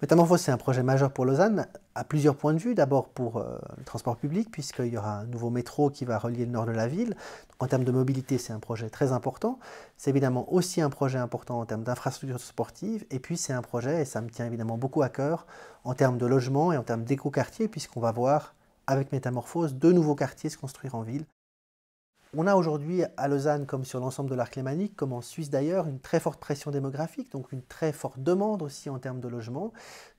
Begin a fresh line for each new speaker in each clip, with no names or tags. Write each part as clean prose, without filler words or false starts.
Métamorphose, c'est un projet majeur pour Lausanne, à plusieurs points de vue. D'abord pour le transport public, puisqu'il y aura un nouveau métro qui va relier le nord de la ville. Donc, en termes de mobilité, c'est un projet très important. C'est évidemment aussi un projet important en termes d'infrastructures sportives. Et puis c'est un projet, et ça me tient évidemment beaucoup à cœur, en termes de logement et en termes d'éco-quartier, puisqu'on va voir, avec Métamorphose, 2 nouveaux quartiers se construire en ville. On a aujourd'hui à Lausanne, comme sur l'ensemble de l'arc lémanique, comme en Suisse d'ailleurs, une très forte pression démographique, donc une très forte demande aussi en termes de logement.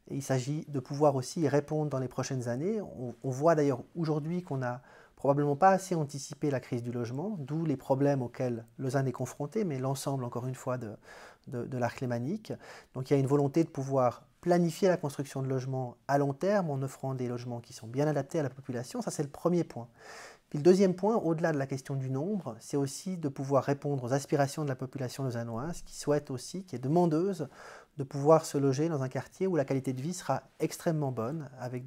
Et il s'agit de pouvoir aussi y répondre dans les prochaines années. On voit d'ailleurs aujourd'hui qu'on n'a probablement pas assez anticipé la crise du logement, d'où les problèmes auxquels Lausanne est confrontée, mais l'ensemble, encore une fois, de l'arc lémanique. Donc il y a une volonté de pouvoir planifier la construction de logements à long terme en offrant des logements qui sont bien adaptés à la population. Ça, c'est le premier point. Puis le deuxième point, au-delà de la question du nombre, c'est aussi de pouvoir répondre aux aspirations de la population lausannoise qui souhaite aussi, qui est demandeuse de pouvoir se loger dans un quartier où la qualité de vie sera extrêmement bonne, avec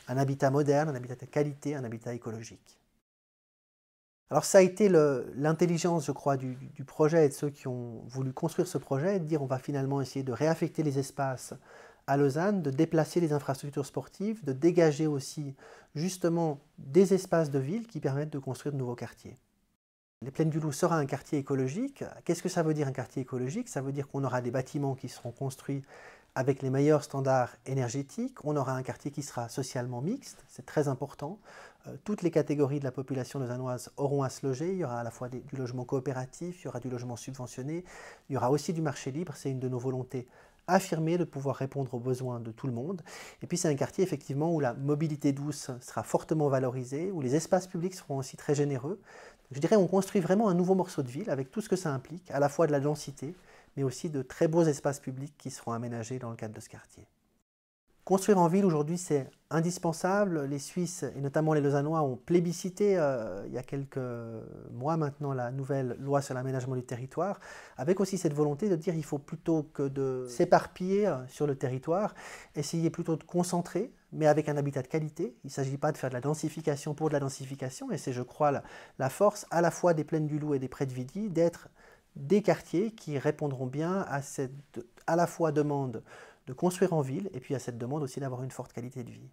un habitat moderne, un habitat de qualité, un habitat écologique. Alors ça a été l'intelligence, je crois, du projet et de ceux qui ont voulu construire ce projet, de dire on va finalement essayer de réaffecter les espaces à Lausanne, de déplacer les infrastructures sportives, de dégager aussi justement des espaces de ville qui permettent de construire de nouveaux quartiers. Les Plaines du Loup sera un quartier écologique. Qu'est-ce que ça veut dire un quartier écologique? Ça veut dire qu'on aura des bâtiments qui seront construits avec les meilleurs standards énergétiques. On aura un quartier qui sera socialement mixte, c'est très important. Toutes les catégories de la population lausannoise auront à se loger. Il y aura à la fois du logement coopératif, il y aura du logement subventionné, il y aura aussi du marché libre. C'est une de nos volontés affirmée de pouvoir répondre aux besoins de tout le monde. Et puis c'est un quartier effectivement où la mobilité douce sera fortement valorisée, où les espaces publics seront aussi très généreux. Je dirais on construit vraiment un nouveau morceau de ville avec tout ce que ça implique, à la fois de la densité, mais aussi de très beaux espaces publics qui seront aménagés dans le cadre de ce quartier. Construire en ville aujourd'hui, c'est indispensable. Les Suisses, et notamment les Lausannois, ont plébiscité il y a quelques mois maintenant la nouvelle loi sur l'aménagement du territoire, avec aussi cette volonté de dire qu'il faut plutôt que de s'éparpiller sur le territoire, essayer plutôt de concentrer, mais avec un habitat de qualité. Il ne s'agit pas de faire de la densification pour de la densification, et c'est, je crois, la force à la fois des Plaines du Loup et des Prés de Vidi d'être des quartiers qui répondront bien à cette à la fois demande de construire en ville, et puis à cette demande aussi d'avoir une forte qualité de vie.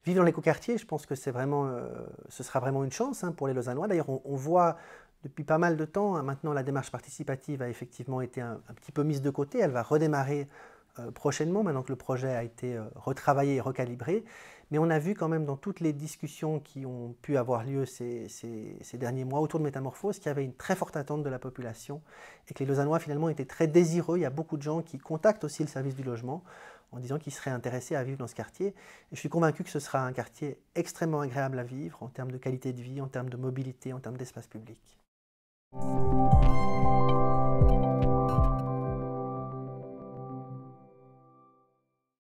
Vivre dans l'écoquartier, je pense que ce sera vraiment une chance pour les Lausannois. D'ailleurs, on voit depuis pas mal de temps, maintenant la démarche participative a effectivement été un petit peu mise de côté, elle va redémarrer prochainement, maintenant que le projet a été retravaillé et recalibré. Mais on a vu quand même dans toutes les discussions qui ont pu avoir lieu ces derniers mois autour de Métamorphose qu'il y avait une très forte attente de la population et que les Lausannois finalement étaient très désireux. Il y a beaucoup de gens qui contactent aussi le service du logement en disant qu'ils seraient intéressés à vivre dans ce quartier. Et je suis convaincu que ce sera un quartier extrêmement agréable à vivre en termes de qualité de vie, en termes de mobilité, en termes d'espace public.